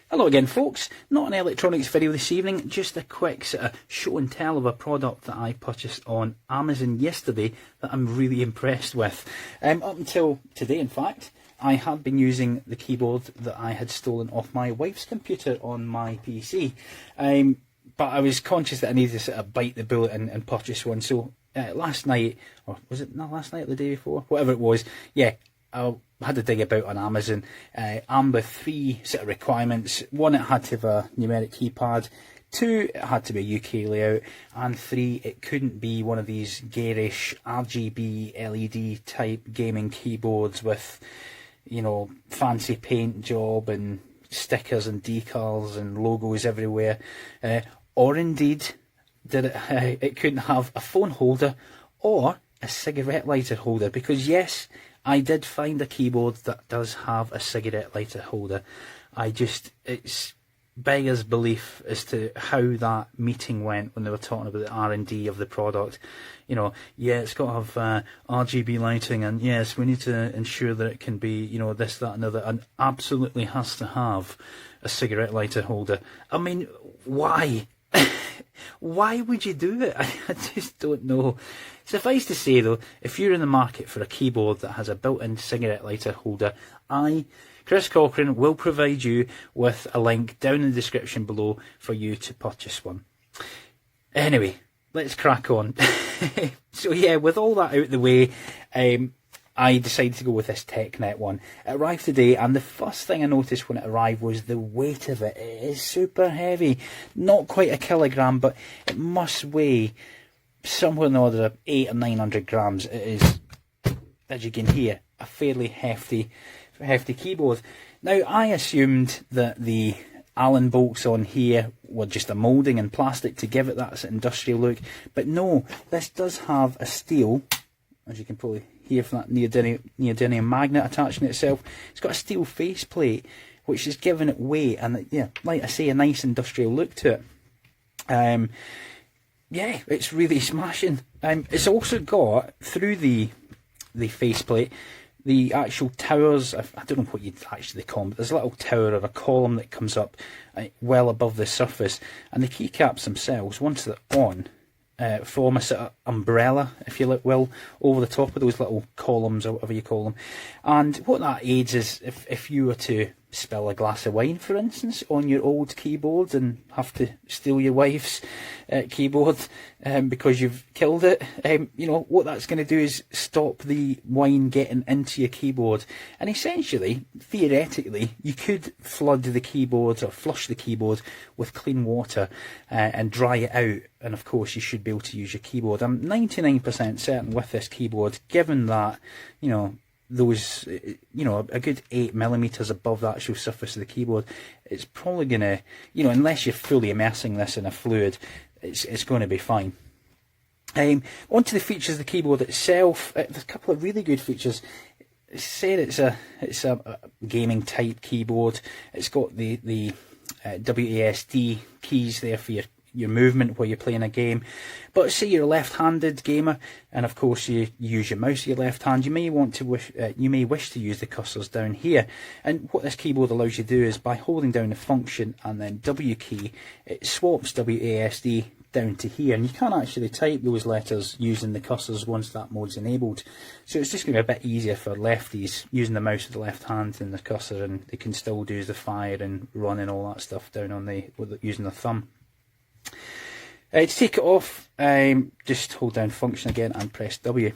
Hello again folks, not an electronics video this evening, just a quick sort of show and tell of a product that I purchased on Amazon yesterday that I'm really impressed with. Up until today in fact, I had been using the keyboard that I had stolen off my wife's computer on my PC. But I was conscious that I needed to sort of bite the bullet and purchase one, so last night, or was it not last night or the day before? Whatever it was, yeah. I had to dig about on Amazon, and with three sort of requirements. One, it had to have a numeric keypad. Two, it had to be a UK layout. And three, it couldn't be one of these garish RGB LED type gaming keyboards with, you know, fancy paint job and stickers and decals and logos everywhere. Or indeed, it couldn't have a phone holder or a cigarette lighter holder, because yes, I did find a keyboard that does have a cigarette lighter holder. It's beggars belief as to how that meeting went when they were talking about the R&D of the product. You know, yeah, it's got to have RGB lighting, and yes, we need to ensure that it can be, you know, this, that, and other, and absolutely has to have a cigarette lighter holder. I mean, why? Why would you do it? I just don't know. Suffice to say though, if you're in the market for a keyboard that has a built-in cigarette lighter holder, I, Chris Cochran, will provide you with a link down in the description below for you to purchase one. Anyway, let's crack on. So yeah, with all that out of the way, I decided to go with this TECKNET one. It arrived today, and the first thing I noticed when it arrived was the weight of it. It is super heavy. Not quite a kilogram, but it must weigh somewhere in the order of 800 or 900 grams. It is, as you can hear, a fairly hefty keyboard. Now, I assumed that the Allen bolts on here were just a moulding and plastic to give it that industrial look, but no, this does have a steel, as you can probably hear from that neodymium magnet attaching itself. It's got a steel faceplate which is giving it weight and, yeah, like I say, a nice industrial look to it. Yeah, it's really smashing. It's also got, through the faceplate, the actual towers. I don't know what you'd actually call them, but there's a little tower or a column that comes up well above the surface, and the keycaps themselves, once they're on, form a sort of umbrella, if you will, over the top of those little columns or whatever you call them. And what that aids is if you were to spill a glass of wine, for instance, on your old keyboard and have to steal your wife's keyboard because you've killed it, you know, what that's going to do is stop the wine getting into your keyboard. And essentially, theoretically, you could flood the keyboard or flush the keyboard with clean water and dry it out, and of course you should be able to use your keyboard. I'm 99% certain with this keyboard, given that, you know, those, you know, a good 8mm above the actual surface of the keyboard, it's probably gonna, you know, unless you're fully immersing this in a fluid, it's going to be fine. Onto the features of the keyboard itself, there's a couple of really good features. It said it's a gaming type keyboard. It's got the WASD keys there for your movement while you're playing a game. But say you're a left-handed gamer, and of course you use your mouse with your left hand, you may wish to use the cursors down here. And what this keyboard allows you to do is, by holding down the function and then W key, it swaps WASD down to here, and you can actually type those letters using the cursors once that mode's enabled. So it's just going to be a bit easier for lefties using the mouse with the left hand and the cursor, and they can still do the fire and run and all that stuff down on using the thumb. To take it off, just hold down function again and press W.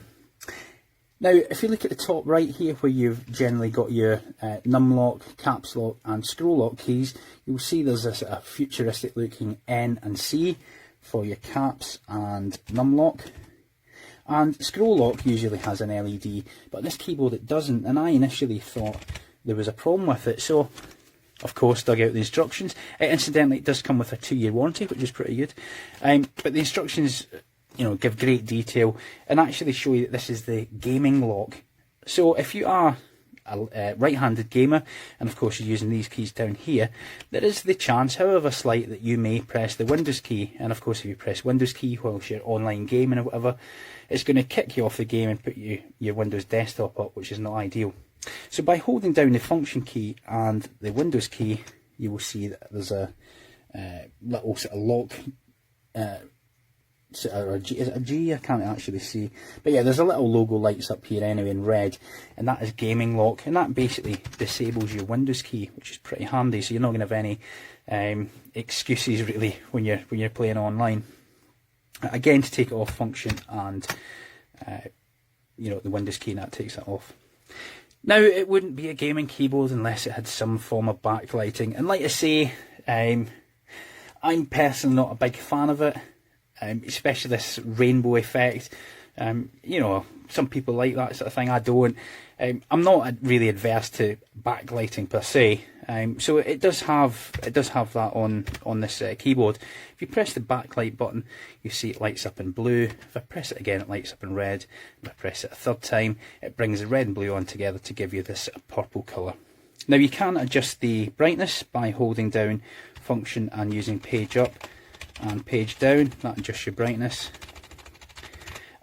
Now, if you look at the top right here, where you've generally got your num lock, caps lock and scroll lock keys, you'll see there's a sort of futuristic looking N and C for your caps and num lock. And scroll lock usually has an LED, but this keyboard it doesn't, and I initially thought there was a problem with it, so of course dug out the instructions. Incidentally, it does come with a 2-year warranty, which is pretty good. But the instructions, you know, give great detail and actually show you that this is the gaming lock. So if you are a right-handed gamer, and of course you're using these keys down here, there is the chance, however slight, that you may press the Windows key. And of course, if you press Windows key whilst you're online gaming or whatever, it's going to kick you off the game and put your Windows desktop up, which is not ideal. So by holding down the function key and the Windows key, you will see that there's a little sort of lock, or a G, is it a G? I can't actually see, but yeah, there's a little logo lights up here anyway in red, and that is gaming lock, and that basically disables your Windows key, which is pretty handy, so you're not going to have any excuses really when you're playing online. Again, to take it off, function and you know, the Windows key, and that takes it off. Now, it wouldn't be a gaming keyboard unless it had some form of backlighting, and like I say, I'm personally not a big fan of it, especially this rainbow effect. You know, some people like that sort of thing, I don't. I'm not really adverse to backlighting per se, so it does have that on this keyboard. If you press the backlight button, you see it lights up in blue. If I press it again, it lights up in red. If I press it a third time, it brings the red and blue on together to give you this purple colour. Now, you can adjust the brightness by holding down function and using page up and page down. That adjusts your brightness.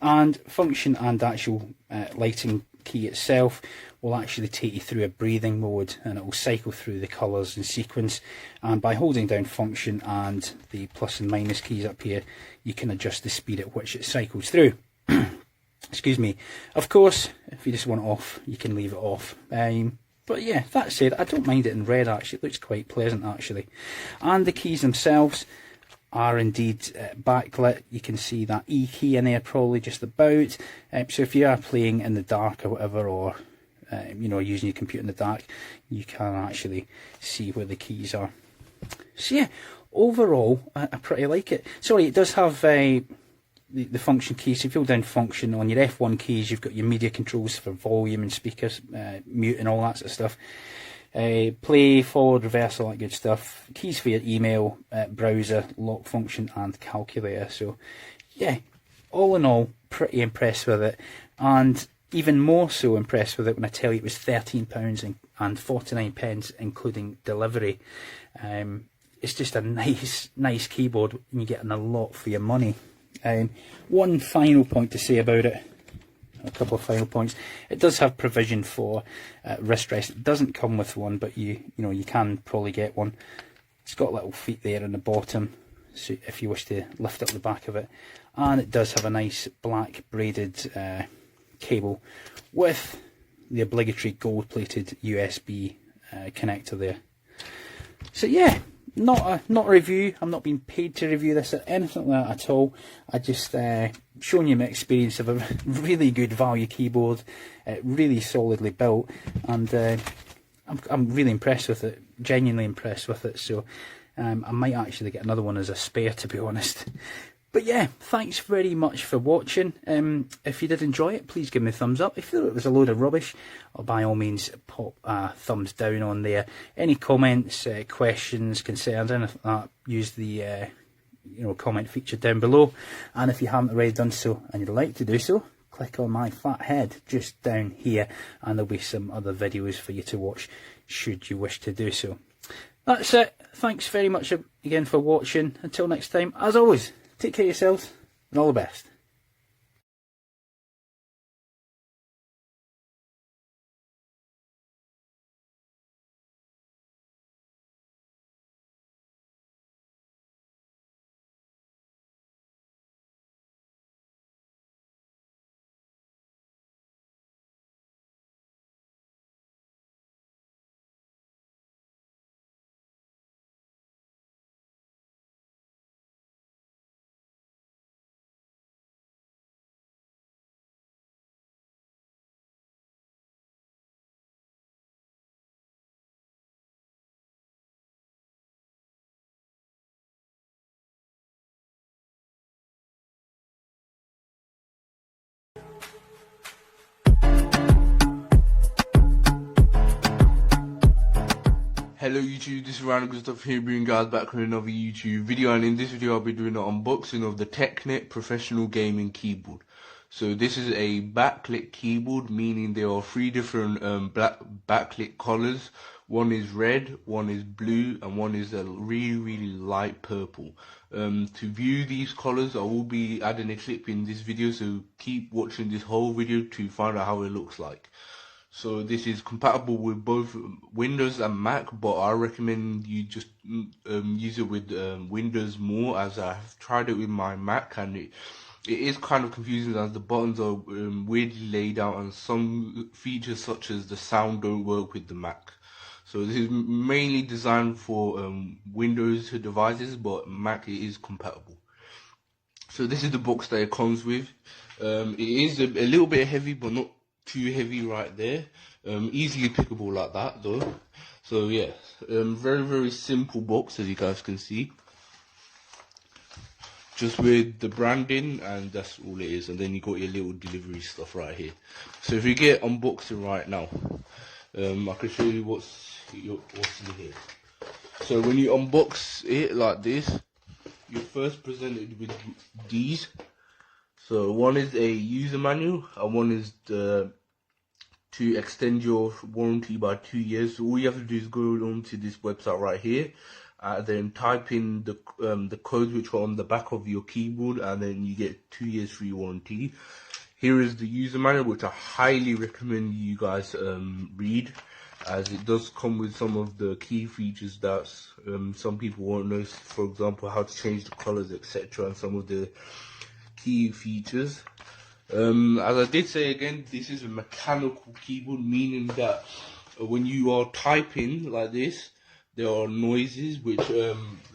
And function and actual lighting key itself will actually take you through a breathing mode, and it will cycle through the colours in sequence, and by holding down function and the plus and minus keys up here, you can adjust the speed at which it cycles through. Excuse me. Of course, if you just want it off, you can leave it off. But yeah, that said, I don't mind it in red actually, it looks quite pleasant actually. And the keys themselves are indeed backlit. You can see that E key in there probably just about. So if you are playing in the dark or whatever, or you know, using your computer in the dark, you can actually see where the keys are. So yeah, overall, I pretty like it. Sorry, it does have the function keys. So if you hold down function on your F1 keys, you've got your media controls for volume and speakers, mute and all that sort of stuff. Play, forward, reverse, all that good stuff. Keys for your email, browser, lock function and calculator. So yeah, all in all, pretty impressed with it, and even more so impressed with it when I tell you it was £13 and 49 pence including delivery. It's just a nice keyboard, and you're getting a lot for your money. One final point to say about it, a couple of final points. It does have provision for wrist rest. It doesn't come with one, but you know, you can probably get one. It's got little feet there on the bottom, so if you wish to lift up the back of it, and it does have a nice black braided cable with the obligatory gold-plated USB connector there. So yeah, not a review. I'm not being paid to review this or anything like that at all. I just showing you my experience of a really good value keyboard, really solidly built, and I'm really impressed with it, genuinely impressed with it. So I might actually get another one as a spare, to be honest. But yeah, thanks very much for watching. If you did enjoy it, please give me a thumbs up. If you thought it was a load of rubbish, by all means pop a thumbs down on there. Any comments, questions, concerns, anything like that, use the comment feature down below. And if you haven't already done so and you'd like to do so, click on my fat head just down here, and there'll be some other videos for you to watch should you wish to do so. That's it. Thanks very much again for watching. Until next time, as always, take care of yourselves, and all the best. Hello YouTube, this is Random Good Stuff here, bringing guys back with another YouTube video, and in this video I'll be doing an unboxing of the TECKNET Professional Gaming Keyboard. So this is a backlit keyboard, meaning there are three different backlit colours. One is red, one is blue, and one is a really light purple. To view these colours, I will be adding a clip in this video, so keep watching this whole video to find out how it looks like. So this is compatible with both Windows and Mac, but I recommend you just use it with Windows more, as I've tried it with my Mac, and it is kind of confusing as the buttons are weirdly laid out, and some features such as the sound don't work with the Mac. So this is mainly designed for Windows devices, but Mac it is compatible. So this is the box that it comes with. It is a little bit heavy, but not too heavy right there. Easily pickable like that though. So yeah, very simple box, as you guys can see. Just with the branding, and that's all it is. And then you got your little delivery stuff right here. So if you get unboxing right now, I can show you what's in here. So when you unbox it like this, you're first presented with these. So one is a user manual, and one is to extend your warranty by 2 years. So all you have to do is go onto this website right here, then type in the codes which are on the back of your keyboard, and then you get 2 years free warranty. Here is the user manual, which I highly recommend you guys read, as it does come with some of the key features that some people won't know. For example, how to change the colors, etc., and some of the key features. As I did say again, this is a mechanical keyboard, meaning that when you are typing like this, there are noises which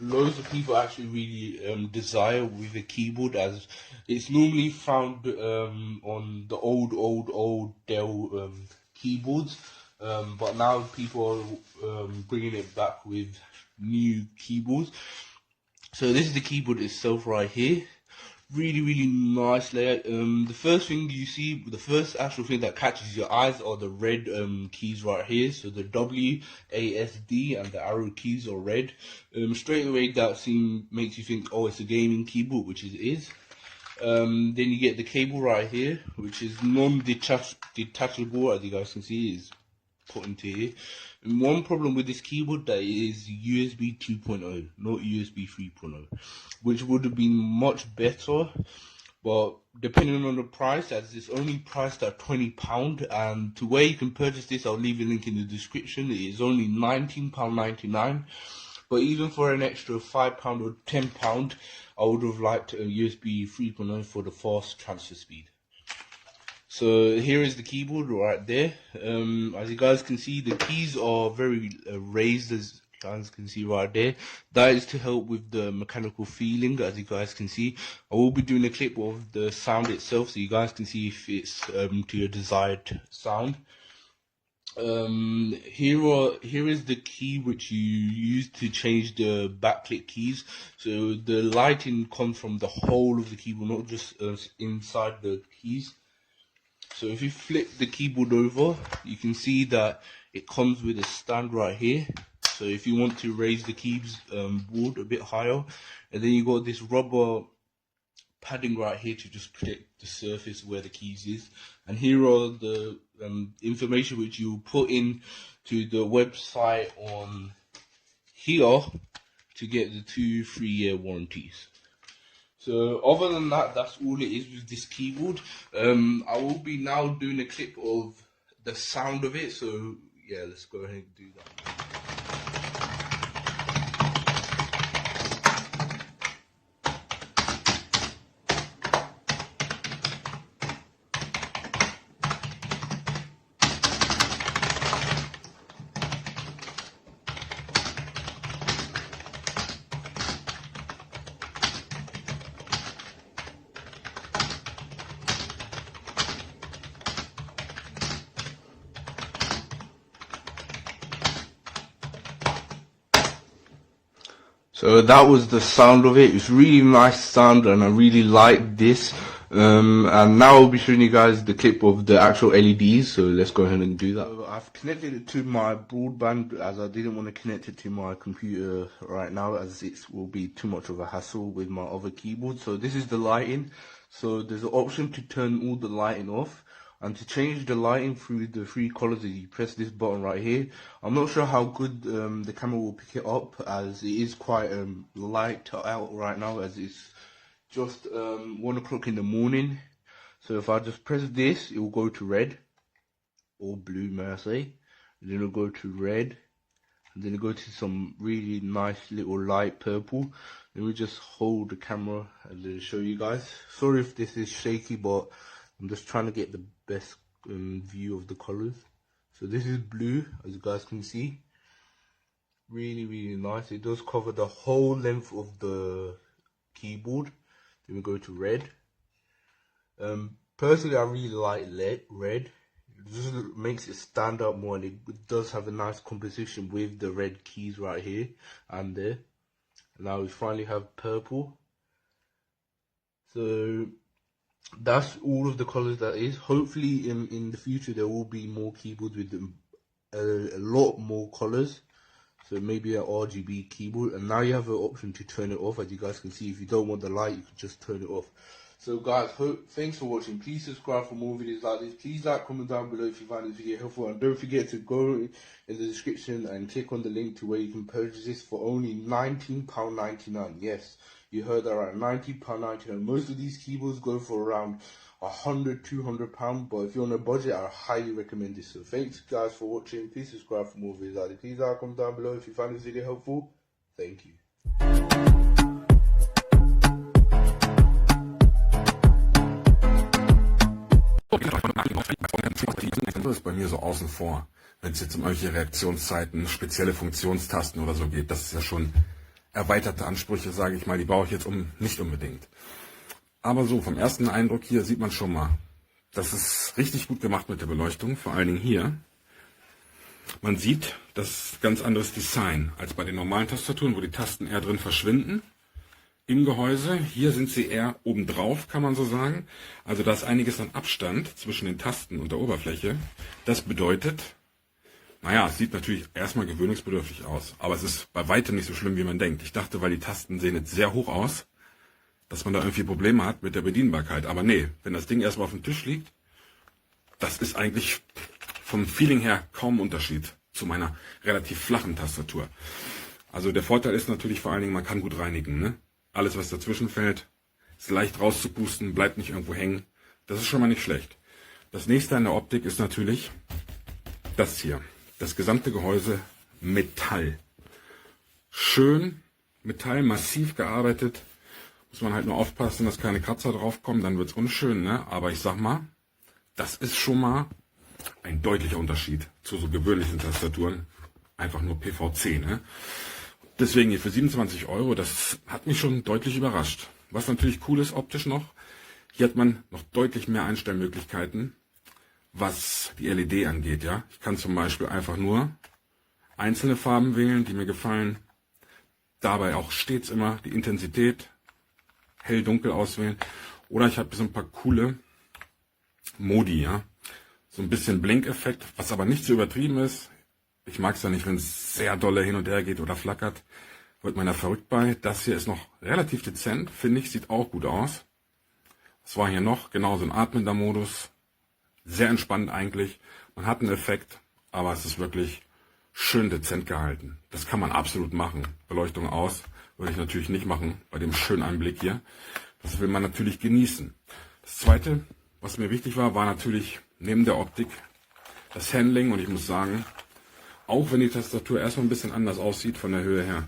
loads of people actually really desire with a keyboard, as it's normally found on the old Dell keyboards, but now people are bringing it back with new keyboards. So this is the keyboard itself right here. Really nice layout. The first thing you see, the first actual thing that catches your eyes are the red keys right here. So the W, A, S, D, and the arrow keys are red. Straight away that makes you think, oh, it's a gaming keyboard, which it is. Then you get the cable right here, which is non-detachable, as you guys can see, is put into here. And one problem with this keyboard, that it is USB 2.0, not USB 3.0, which would have been much better, but depending on the price, as it's only priced at £20, and to where you can purchase this, I'll leave a link in the description. It is only £19.99, but even for an extra £5 or £10, I would have liked a USB 3.0 for the fast transfer speed. So here is the keyboard right there. As you guys can see, the keys are very raised, as you guys can see right there. That is to help with the mechanical feeling, as you guys can see. I will be doing a clip of the sound itself, so you guys can see if it's to your desired sound. Here is the key which you use to change the backlit keys. So the lighting comes from the whole of the keyboard, not just inside the keys. So if you flip the keyboard over, you can see that it comes with a stand right here. So if you want to raise the keyboard a bit higher, and then you got this rubber padding right here to just protect the surface where the keys is. And here are the information which you put in to the website on here to get the 2-3 year warranties. So other than that, that's all it is with this keyboard. I will be now doing a clip of the sound of it, so yeah, let's go ahead and do that. So that was the sound of it. It's really nice sound, and I really like this. And now I'll be showing you guys the clip of the actual LEDs, so let's go ahead and do that. So I've connected it to my broadband, as I didn't want to connect it to my computer right now, as it will be too much of a hassle with my other keyboard. So this is the lighting. So there's an option to turn all the lighting off. And to change the lighting through the 3 colors, you press this button right here. I'm not sure how good the camera will pick it up, as it is quite light out right now, as it's just 1 o'clock in the morning. So if I just press this, it will go to red. or blue, may I say. And then we'll go to red, and then we'll go to some really nice little light purple. Then we just hold the camera and then show you guys. Sorry if this is shaky, but I'm just trying to get the best view of the colors. So this is blue, as you guys can see. Really nice. It does cover the whole length of the keyboard. Then we go to red. Personally, I really like red. It just makes it stand out more, and it does have a nice composition with the red keys right here and there. And now we finally have purple. So that's all of the colors that is. Hopefully in the future there will be more keyboards with a lot more colors. So maybe an RGB keyboard, and now you have an option to turn it off. As you guys can see, if you don't want the light, you can just turn it off. So guys, thanks for watching. Please subscribe for more videos like this. Please like, comment down below if you find this video helpful, and don't forget to go in the description and click on the link to where you can purchase this for only £19.99. Yes, you heard that right, £19.99. Most of these keyboards go for around £100, £200, but if you're on a budget, I highly recommend this. So thanks guys for watching. Please subscribe for more videos like this. Please like, comment down below if you find this video helpful. Thank you. Das ist bei mir so außen vor, wenn es jetzt um irgendwelche Reaktionszeiten, spezielle Funktionstasten oder so geht. Das ist ja schon erweiterte Ansprüche, sage ich mal, die brauche ich jetzt nicht unbedingt. Aber so, vom ersten Eindruck hier sieht man schon mal, das ist richtig gut gemacht mit der Beleuchtung, vor allen Dingen hier. Man sieht, das ist ganz anderes Design als bei den normalen Tastaturen, wo die Tasten eher drin verschwinden. Im Gehäuse, hier sind sie eher obendrauf, kann man so sagen. Also da ist einiges an Abstand zwischen den Tasten und der Oberfläche. Das bedeutet, naja, es sieht natürlich erstmal gewöhnungsbedürftig aus, aber es ist bei weitem nicht so schlimm, wie man denkt. Ich dachte, weil die Tasten sehen jetzt sehr hoch aus, dass man da irgendwie Probleme hat mit der Bedienbarkeit. Aber nee, wenn das Ding erstmal auf dem Tisch liegt, das ist eigentlich vom Feeling her kaum ein Unterschied zu meiner relativ flachen Tastatur. Also der Vorteil ist natürlich vor allen Dingen, man kann gut reinigen, ne? Alles, was dazwischen fällt, ist leicht rauszupusten, bleibt nicht irgendwo hängen. Das ist schon mal nicht schlecht. Das nächste an der Optik ist natürlich das hier. Das gesamte Gehäuse Metall. Schön Metall, massiv gearbeitet. Muss man halt nur aufpassen, dass keine Kratzer draufkommen, dann wird's unschön, ne? Aber ich sag mal, das ist schon mal ein deutlicher Unterschied zu so gewöhnlichen Tastaturen. Einfach nur PVC, ne? Deswegen hier für 27 €, das hat mich schon deutlich überrascht. Was natürlich cool ist optisch noch, hier hat man noch deutlich mehr Einstellmöglichkeiten, was die LED angeht, ja. Ich kann zum Beispiel einfach nur einzelne Farben wählen, die mir gefallen. Dabei auch stets immer die Intensität hell, dunkel auswählen. Oder ich habe so ein paar coole Modi, ja. So ein bisschen Blinkeffekt, was aber nicht so übertrieben ist. Ich mag es ja nicht, wenn es sehr dolle hin und her geht oder flackert. Wird man da verrückt bei. Das hier ist noch relativ dezent, finde ich. Sieht auch gut aus. Was war hier noch? Genau, so ein atmender Modus. Sehr entspannt eigentlich. Man hat einen Effekt, aber es ist wirklich schön dezent gehalten. Das kann man absolut machen. Beleuchtung aus würde ich natürlich nicht machen bei dem schönen Anblick hier. Das will man natürlich genießen. Das Zweite, was mir wichtig war, war natürlich neben der Optik das Handling. Und ich muss sagen, auch wenn die Tastatur erstmal ein bisschen anders aussieht von der Höhe her,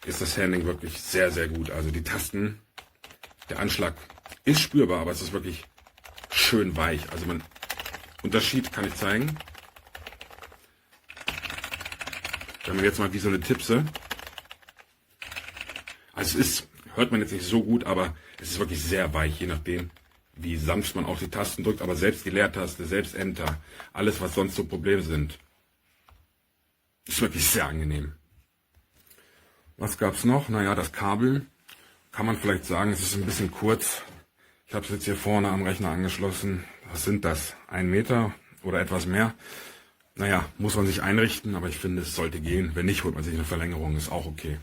ist das Handling wirklich sehr, sehr gut. Also die Tasten, der Anschlag ist spürbar, aber es ist wirklich schön weich. Also Unterschied kann ich zeigen. Wenn man jetzt mal wie so eine Tipse. Also es ist, hört man jetzt nicht so gut, aber es ist wirklich sehr weich, je nachdem, wie sanft man auch die Tasten drückt. Aber selbst die Leertaste, selbst Enter, alles was sonst so Probleme sind, ist wirklich sehr angenehm. Was gab's noch? Naja, das Kabel, kann man vielleicht sagen, es ist ein bisschen kurz. Ich habe es jetzt hier vorne am Rechner angeschlossen. Was sind das? 1 Meter oder etwas mehr? Naja, muss man sich einrichten, aber ich finde, es sollte gehen. Wenn nicht, holt man sich eine Verlängerung, ist auch okay.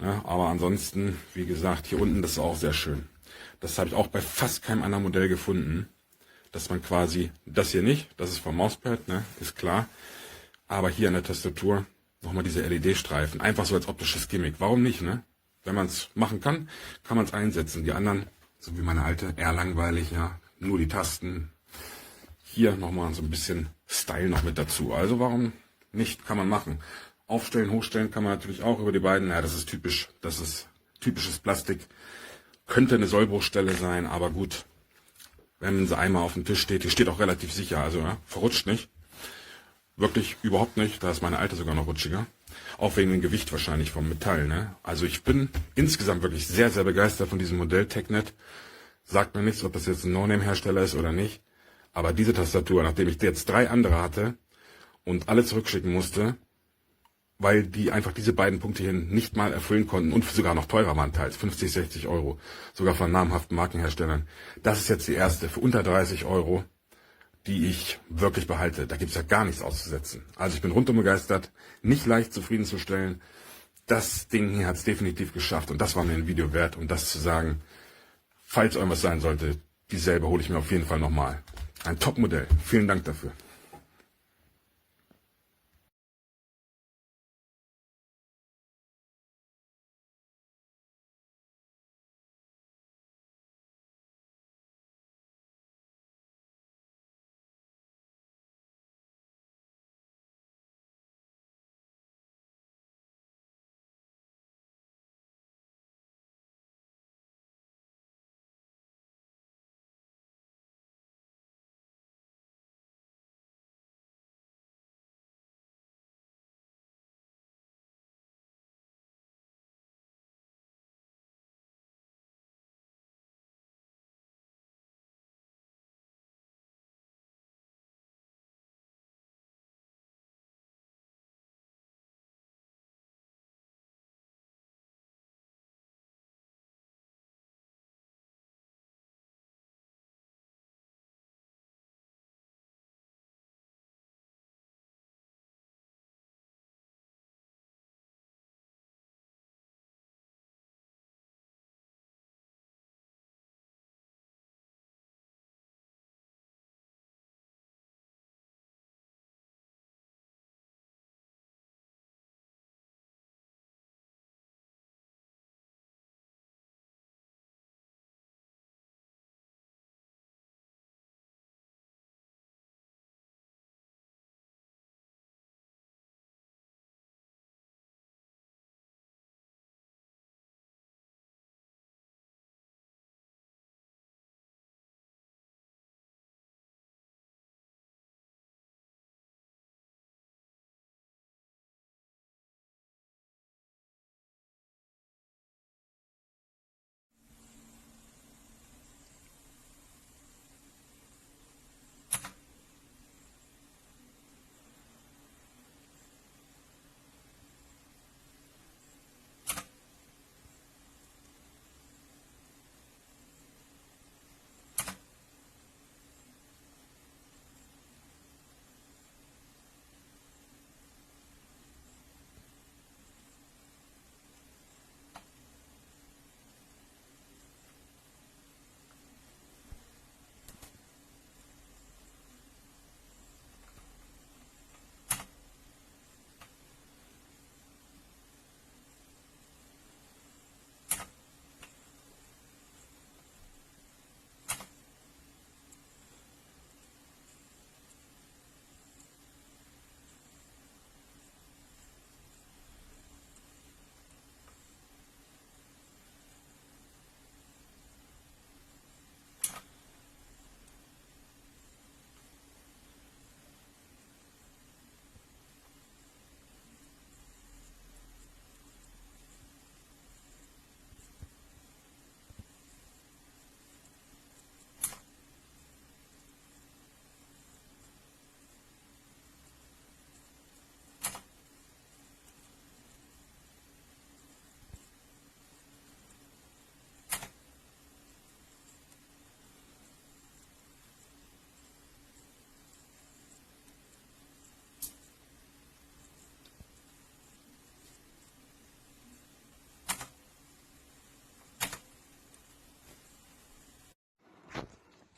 Ja, aber ansonsten, wie gesagt, hier unten, das ist auch sehr schön. Das habe ich auch bei fast keinem anderen Modell gefunden, dass man quasi, das hier nicht, das ist vom Mauspad, ne, ist klar. Aber hier an der Tastatur nochmal diese LED-Streifen. Einfach so als optisches Gimmick. Warum nicht, ne? Wenn man es machen kann, kann man es einsetzen. Die anderen, so wie meine alte, eher langweilig, ja. Nur die Tasten. hier nochmal so ein bisschen Style noch mit dazu. Also warum nicht, kann man machen. Aufstellen, hochstellen kann man natürlich auch über die beiden. Ja, das ist typisch, das ist typisches Plastik. Könnte eine Sollbruchstelle sein, aber gut. Wenn sie einmal auf dem Tisch steht, die steht auch relativ sicher, also ja, verrutscht nicht. Wirklich überhaupt nicht, da ist meine alte sogar noch rutschiger. Auch wegen dem Gewicht wahrscheinlich vom Metall, ne? Also ich bin insgesamt wirklich sehr, sehr begeistert von diesem Modell TECKNET. Sagt mir nichts, ob das jetzt ein No-Name-Hersteller ist oder nicht. Aber diese Tastatur, nachdem ich jetzt 3 andere hatte und alle zurückschicken musste, weil die einfach diese beiden Punkte hier nicht mal erfüllen konnten und sogar noch teurer waren teils, 50, 60 Euro, sogar von namhaften Markenherstellern. Das ist jetzt die erste für unter 30 Euro, die ich wirklich behalte. Da gibt's ja gar nichts auszusetzen. Also ich bin rundum begeistert, nicht leicht zufriedenzustellen. Das Ding hier hat's definitiv geschafft und das war mir ein Video wert, um das zu sagen. Falls irgendwas sein sollte, dieselbe hole ich mir auf jeden Fall nochmal. Ein Top-Modell. Vielen Dank dafür.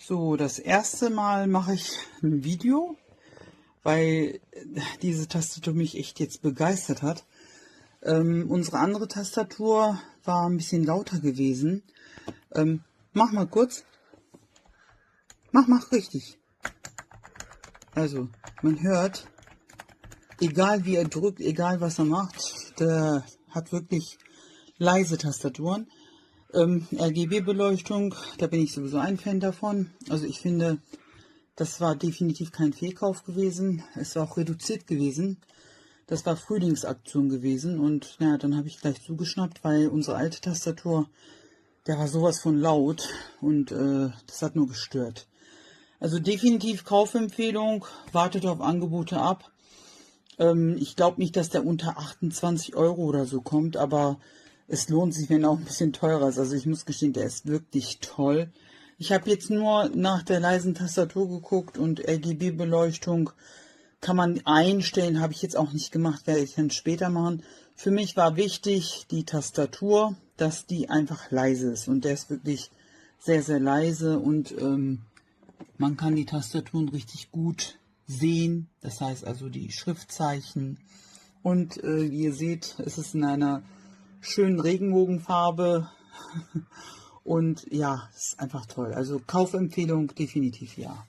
So, das erste Mal mache ich ein Video, weil diese Tastatur mich echt jetzt begeistert hat. Unsere andere Tastatur war ein bisschen lauter gewesen. Mach mal kurz. Mach richtig. Also, man hört, egal wie er drückt, egal was er macht, der hat wirklich leise Tastaturen. RGB-Beleuchtung, da bin ich sowieso ein Fan davon. Also ich finde, das war definitiv kein Fehlkauf gewesen. Es war auch reduziert gewesen. Das war Frühlingsaktion gewesen und ja, dann habe ich gleich zugeschnappt, weil unsere alte Tastatur, der war sowas von laut und das hat nur gestört. Also definitiv Kaufempfehlung, wartet auf Angebote ab. Ich glaube nicht, dass der unter 28 € oder so kommt, aber es lohnt sich, wenn er auch ein bisschen teurer ist. Also ich muss gestehen, der ist wirklich toll. Ich habe jetzt nur nach der leisen Tastatur geguckt und RGB-Beleuchtung kann man einstellen, habe ich jetzt auch nicht gemacht, werde ich dann später machen. Für mich war wichtig, die Tastatur, dass die einfach leise ist. Und der ist wirklich sehr, sehr leise und man kann die Tastaturen richtig gut sehen. Das heißt also die Schriftzeichen. Und wie ihr seht, es ist in einer schönen Regenbogenfarbe. Und ja, es ist einfach toll. Also Kaufempfehlung definitiv ja.